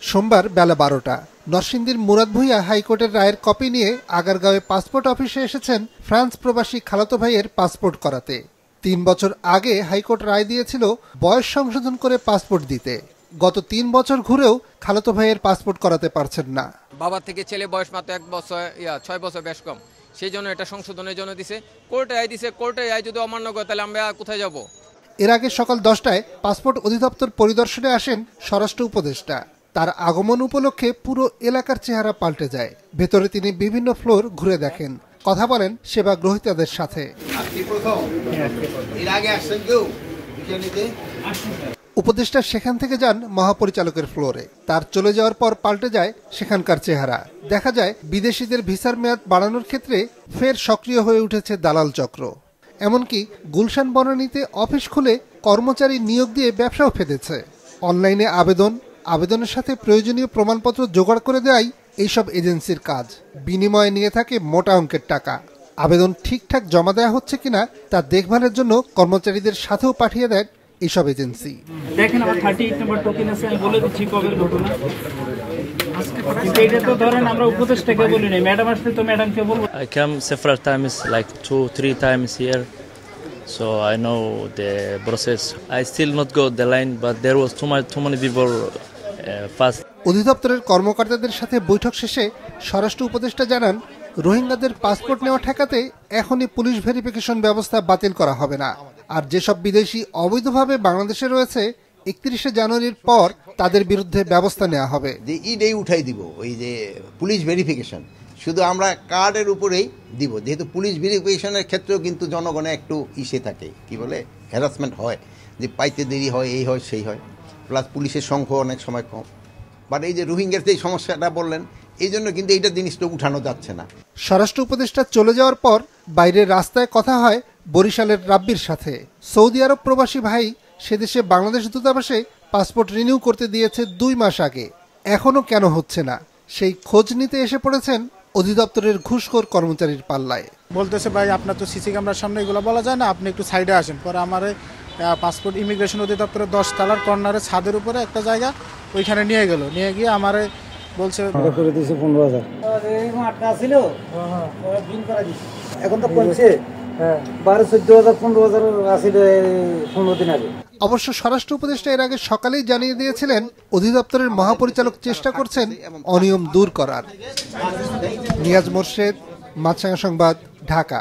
সোমবার বেলা 12টা নরসিংদীর মুরাদ ভূঁইয়া হাইকোর্টের রায়ের কপি নিয়ে আগারগাঁওয়ে পাসপোর্ট অফিসে এসেছেন ফ্রান্স প্রবাসী খালাতো ভাইয়ের পাসপোর্ট করাতে। 3 বছর আগে হাইকোর্ট রায় দিয়েছিল বয়স সংশোধন করে পাসপোর্ট দিতে। গত 3 বছর ঘুরেও খালাতো ভাইয়ের পাসপোর্ট করাতে পারছেন না। বাবা থেকে ছেলে বয়স মাত্র 1 বছর 6 বছর বেশ কম, সেই জন্য এটা সংশোধনের জন্য দিছে। কোর্টে আয় দিছে, কোর্টে আয় যদি অমান্য করে তাহলে আমরা কোথায় যাব? এর আগে সকাল 10টায় পাসপোর্ট অধিদপ্তর পরিদর্শনে আসেন স্বরাষ্ট্র উপদেষ্টা। তার আগমন উপলক্ষে পুরো এলাকার চেহারা পাল্টে যায়। ভেতরে তিনি বিভিন্ন ফ্লোর ঘুরে দেখেন, কথা বলেন সেবা গ্রহীতাদের সাথে। উপদেষ্টা সেখান থেকে যান মহাপরিচালকের ফ্লোরে। তার চলে যাওয়ার পর পাল্টে যায় সেখানকার চেহারা। দেখা যায় বিদেশিদের ভিসার মেয়াদ বাড়ানোর ক্ষেত্রে ফের সক্রিয় হয়ে উঠেছে দালাল চক্র। এমনকি গুলশান বনানীতে অফিস খুলে কর্মচারী নিয়োগ দিয়ে ব্যবসাও ফেঁদেছে। অনলাইনে আবেদনের সাথে প্রয়োজনীয় প্রমাণপত্র জোগাড় করে দেওয়াই এইসব এজেন্সির কাজ। বিনিময়ে নিয়ে থাকে মোটা অঙ্কের টাকা। আবেদন ঠিকঠাক জমা দেওয়া হচ্ছে কিনা তা দেখভালের জন্য কর্মচারীদের সাথেও পাঠিয়ে দেয় এইসব এজেন্সি। দেখেন আমার 38 নম্বর টোকেন আছে, আমি বলে দিচ্ছি কবের ঘটনা। কিন্তু এটা তো ধরেন আমরা উপদেষ্টাকে বলি নাই, ম্যাডাম আসলে তো ম্যাডামকে বলবো। I come several times, like 2-3 times here, so I know the process. I still not go the line, but there was too many people fast. অধিদপ্তরের কর্মকর্তাদের সাথে বৈঠক শেষে স্বরাষ্ট্র উপদেষ্টা জানান, রোহিঙ্গাদের পাসপোর্ট নেওয়া ঠেকাতে এখনই পুলিশ ভেরিফিকেশন ব্যবস্থা বাতিল করা হবে না। আর যেসব বিদেশি অবৈধভাবে বাংলাদেশে রয়েছে 31শে জানুয়ারির পর তাদের বিরুদ্ধে ব্যবস্থা নেওয়া হবে। যে ইডেই উঠাই দিব, ওই যে পুলিশ ভেরিফিকেশন শুধু আমরা কার্ডের উপরেই দিব, যেহেতু পুলিশ ভেরিফিকেশনের ক্ষেত্রেও কিন্তু জনগণে একটু ইসে থাকে, কি বলে হ্যারাসমেন্ট হয়, যে পাইতে দেরি হয়, এই হয় সেই হয়, প্লাস পুলিশের সংখ্যা অনেক সময় কম। বাট এই যে রোহিঙ্গার যে সমস্যাটা বললেন, এই জন্য কিন্তু এইটা জিনিসটা উঠানো যাচ্ছে না। স্বরাষ্ট্র উপদেষ্টা চলে যাওয়ার পর বাইরের রাস্তায় কথা হয় বরিশালের রাব্বির সাথে। সৌদি আরব প্রবাসী ভাই সেদেশে বাংলাদেশ দূতাবাসে পাসপোর্ট রিনিউ করতে দিয়েছে 2 মাস আগে, এখনো কেন হচ্ছে না সেই খোঁজ নিতে এসে পড়েছেন অধিদপ্তরের ঘুষখোর কর্মচারীর পাল্লায়। বলতেছে, ভাই আপনার তো সিসি ক্যামেরার সামনে এগুলো বলা যায় না, আপনি একটু সাইডে আসেন। পরে আমার পাসপোর্ট ইমিগ্রেশন অধিদপ্তরের 10 তলার কর্নারে ছাদের উপরে একটা জায়গা, ওইখানে নিয়ে গিয়ে আমারে বলছে করে দিয়েছে 15,000। এখন তো বলছে 12-14,000 15,000 আসিল 15 দিন আগে। অবশ্য স্বরাষ্ট্র উপদেষ্টা এর আগে সকালেই জানিয়ে দিয়েছিলেন অধিদপ্তরের মহাপরিচালক চেষ্টা করছেন অনিয়ম দূর করার। নিয়াজ মোর্শেদ, মাছরাঙা সংবাদ, ঢাকা।